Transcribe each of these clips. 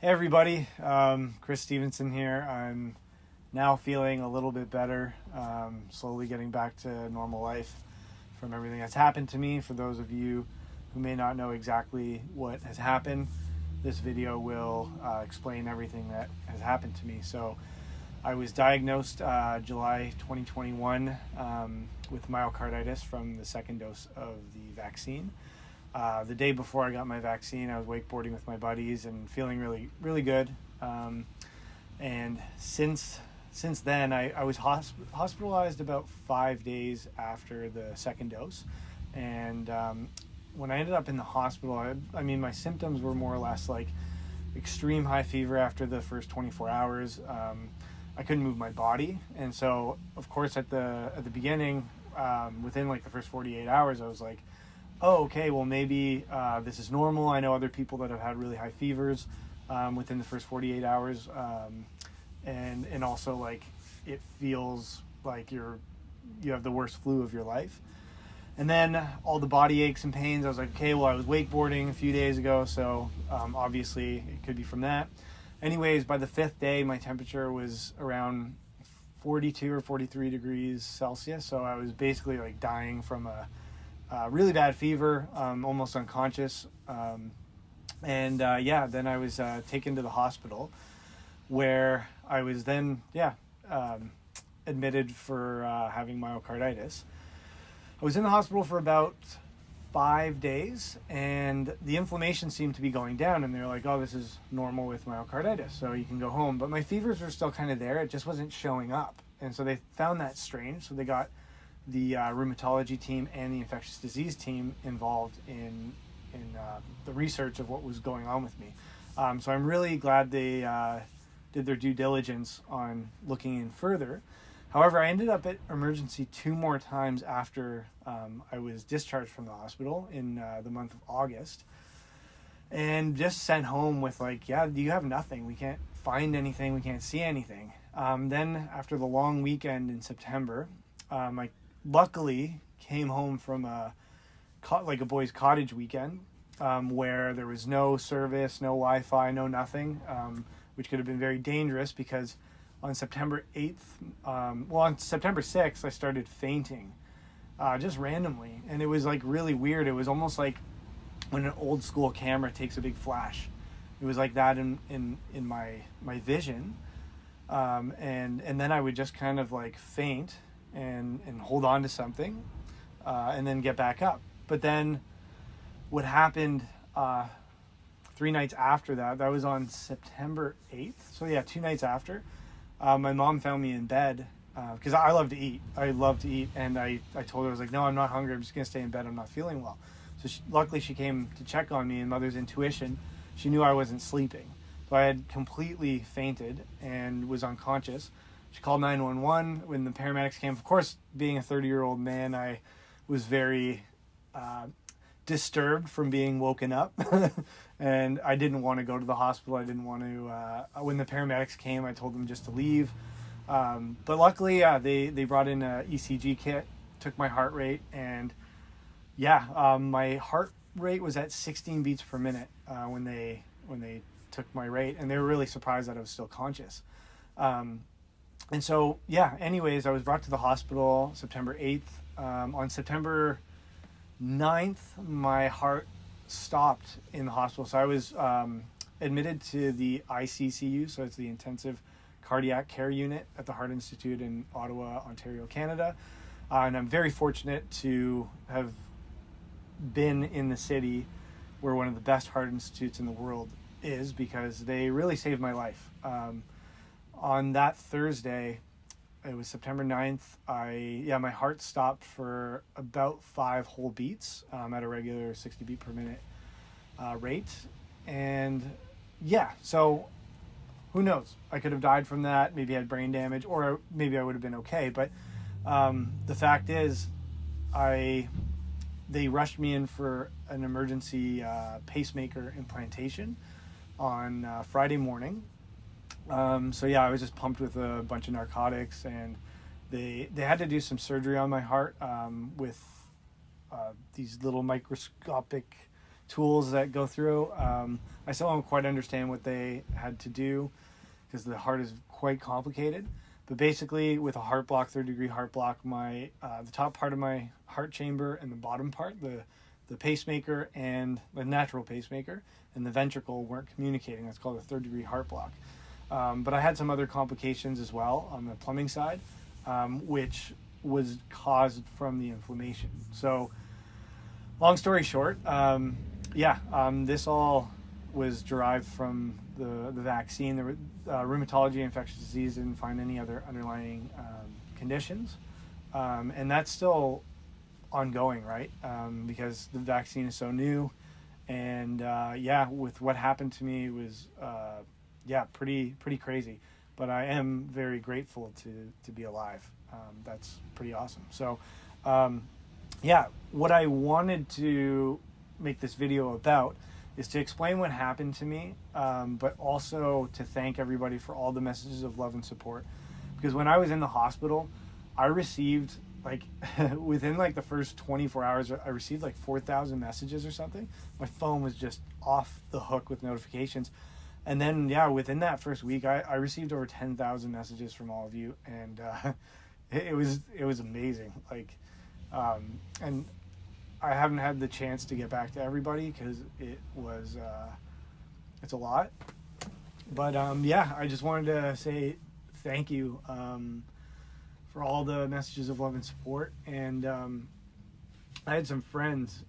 Hey everybody, Chris Stevenson here. I'm now feeling a little bit better, slowly getting back to normal life from everything that's happened to me. For those of you who may not know exactly what has happened, this video will explain everything that has happened to me. So I was diagnosed July 2021 with myocarditis from the second dose of the vaccine. The day before I got my vaccine, I was wakeboarding with my buddies and feeling really, really good. And since then, I was hospitalized about 5 days after the second dose. And when I ended up in the hospital, I mean, my symptoms were more or less like extreme high fever after the first 24 hours. I couldn't move my body. And so, of course, at the beginning, within like the first 48 hours, I was like, oh, okay, well, maybe this is normal. I know other people that have had really high fevers within the first 48 hours. And also, like, it feels like you have the worst flu of your life. And then all the body aches and pains, I was like, okay, well, I was wakeboarding a few days ago, so obviously it could be from that. Anyways, by the fifth day, my temperature was around 42 or 43 degrees Celsius, so I was basically, like, dying from a really bad fever, almost unconscious. Then I was taken to the hospital where I was then, admitted for having myocarditis. I was in the hospital for about 5 days, and the inflammation seemed to be going down, and they're like, oh, this is normal with myocarditis, so you can go home. But my fevers were still kind of there. It just wasn't showing up. And so they found that strange, so they got the rheumatology team and the infectious disease team involved in the research of what was going on with me. So I'm really glad they did their due diligence on looking in further. However, I ended up at emergency 2 more times after I was discharged from the hospital in the month of August, and just sent home with like, yeah, you have nothing. We can't find anything. We can't see anything. Then after the long weekend in September, I luckily came home from a boys' cottage weekend where there was no service, no Wi-Fi, no nothing, which could have been very dangerous because on September 8th, on September 6th, I started fainting just randomly. And it was like really weird. It was almost like when an old school camera takes a big flash. It was like that in my vision. And then I would just kind of like faint and hold on to something and then get back up. But then what happened 3 nights after that was on September 8th. So yeah, 2 nights after, my mom found me in bed because I love to eat. And I told her, I was like, no, I'm not hungry. I'm just going to stay in bed. I'm not feeling well. So luckily she came to check on me, and mother's intuition, she knew I wasn't sleeping. So I had completely fainted and was unconscious. She called 911 when the paramedics came. Of course, being a 30-year-old man, I was very disturbed from being woken up. And I didn't want to go to the hospital. I didn't want to... when the paramedics came, I told them just to leave. But luckily, they brought in an ECG kit, took my heart rate, and my heart rate was at 16 beats per minute when they took my rate, and they were really surprised that I was still conscious. And so, anyways, I was brought to the hospital September 8th. On September 9th, my heart stopped in the hospital. So I was admitted to the ICCU, so it's the Intensive Cardiac Care Unit at the Heart Institute in Ottawa, Ontario, Canada. And I'm very fortunate to have been in the city where one of the best heart institutes in the world is, because they really saved my life. On that Thursday, it was September 9th, my heart stopped for about 5 whole beats at a regular 60 beat per minute rate. And so who knows? I could have died from that, maybe had brain damage, or maybe I would have been okay. But the fact is, they rushed me in for an emergency pacemaker implantation on Friday morning. I was just pumped with a bunch of narcotics, and they had to do some surgery on my heart with these little microscopic tools that go through. I still don't quite understand what they had to do because the heart is quite complicated. But basically, with a heart block, third-degree heart block, the top part of my heart chamber and the bottom part, the pacemaker and the natural pacemaker and the ventricle weren't communicating. That's called a third-degree heart block. But I had some other complications as well on the plumbing side, which was caused from the inflammation. So, long story short, this all was derived from the vaccine. The rheumatology, infectious disease, didn't find any other underlying conditions, and that's still ongoing, right? Because the vaccine is so new, and with what happened to me was pretty crazy. But I am very grateful to be alive. That's pretty awesome. So, what I wanted to make this video about is to explain what happened to me, but also to thank everybody for all the messages of love and support. Because when I was in the hospital, I received within the first 24 hours, I received 4,000 messages or something. My phone was just off the hook with notifications. And then, within that first week, I received over 10,000 messages from all of you. And it was amazing. And I haven't had the chance to get back to everybody because it's a lot. But I just wanted to say thank you for all the messages of love and support. And I had some friends,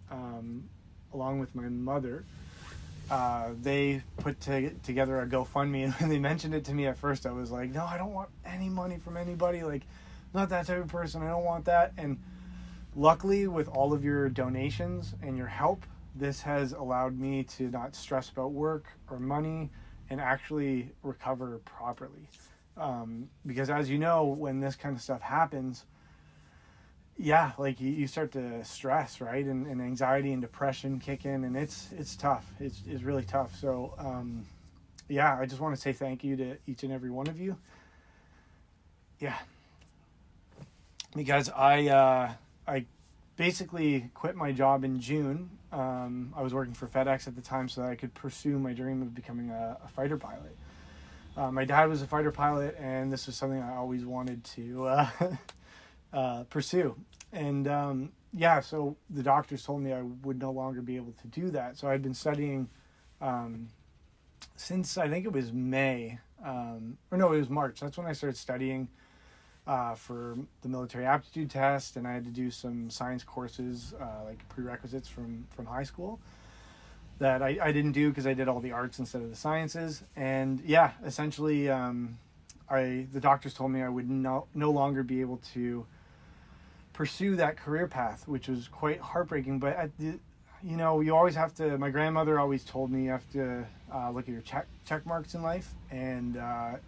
along with my mother. They put together a GoFundMe, and when they mentioned it to me at first, I was like, no, I don't want any money from anybody. Not that type of person. I don't want that. And luckily, with all of your donations and your help, this has allowed me to not stress about work or money and actually recover properly. Because as you know, when this kind of stuff happens, you start to stress, right? And anxiety and depression kick in, and it's tough. It's really tough. So, I just want to say thank you to each and every one of you. Yeah. Because I basically quit my job in June. I was working for FedEx at the time so that I could pursue my dream of becoming a fighter pilot. My dad was a fighter pilot, and this was something I always wanted to pursue. And so the doctors told me I would no longer be able to do that. So I'd been studying since I think it was May, it was March. That's when I started studying for the military aptitude test, and I had to do some science courses, prerequisites from high school that I didn't do because I did all the arts instead of the sciences. And essentially the doctors told me I would no longer be able to pursue that career path, which was quite heartbreaking. But you always have to, my grandmother always told me you have to look at your check marks in life. And I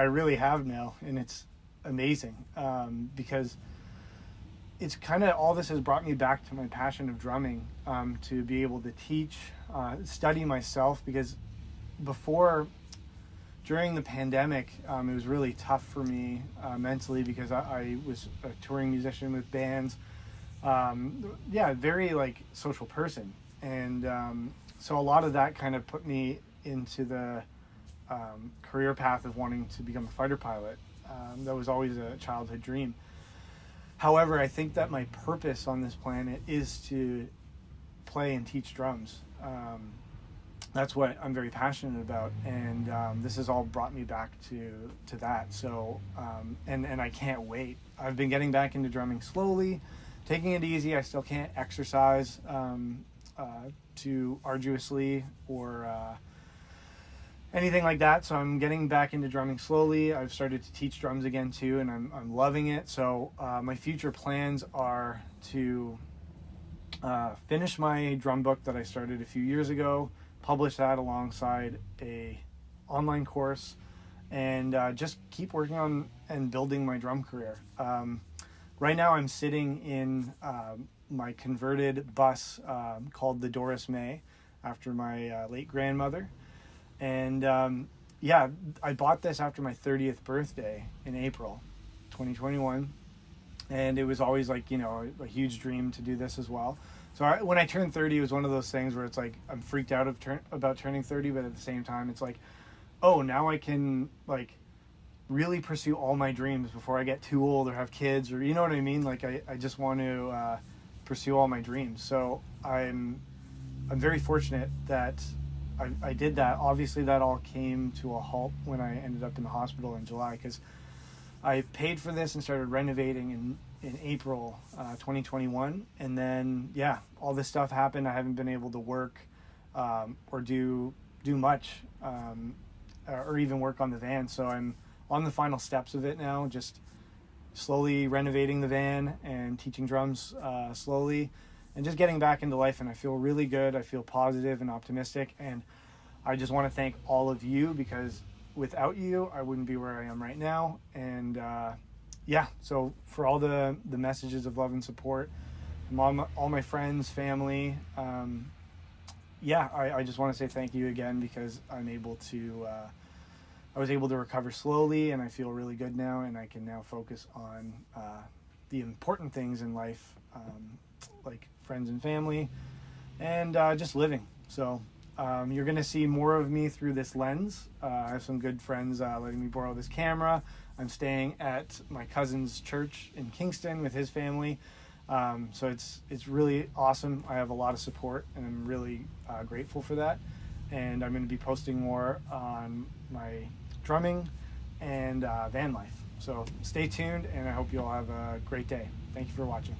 really have now, and it's amazing because it's kind of, all this has brought me back to my passion of drumming, to be able to teach, study myself, because during the pandemic, it was really tough for me mentally because I was a touring musician with bands. Very social person. And so a lot of that kind of put me into the career path of wanting to become a fighter pilot. That was always a childhood dream. However, I think that my purpose on this planet is to play and teach drums. That's what I'm very passionate about, and this has all brought me back to that. So, and I can't wait. I've been getting back into drumming slowly, taking it easy. I still can't exercise too arduously or anything like that. So I'm getting back into drumming slowly. I've started to teach drums again too, and I'm loving it. So my future plans are to finish my drum book that I started a few years ago, publish that alongside a online course, and just keep working on and building my drum career. Right now I'm sitting in my converted bus called the Doris May, after my late grandmother. And I bought this after my 30th birthday in April 2021. And it was always a huge dream to do this as well. So when I turned 30, it was one of those things where it's like I'm freaked out about turning 30, but at the same time, it's like, oh, now I can like really pursue all my dreams before I get too old or have kids, or you know what I mean? Like I just want to pursue all my dreams. So I'm very fortunate that I did that. Obviously, that all came to a halt when I ended up in the hospital in July, because I paid for this and started renovating in April 2021, and then all this stuff happened. I haven't been able to work or do much or even work on the van. So I'm on the final steps of it now, just slowly renovating the van and teaching drums slowly, and just getting back into life. And I feel really good. I feel positive and optimistic, and I just want to thank all of you, because without you, I wouldn't be where I am right now. And so for all the messages of love and support from all my friends, family, I just want to say thank you again, because I was able to recover slowly, and I feel really good now, and I can now focus on the important things in life, like friends and family, and just living. So you're going to see more of me through this lens. I have some good friends letting me borrow this camera. I'm staying at my cousin's church in Kingston with his family. So it's really awesome. I have a lot of support, and I'm really grateful for that. And I'm going to be posting more on my drumming and van life. So stay tuned, and I hope you all have a great day. Thank you for watching.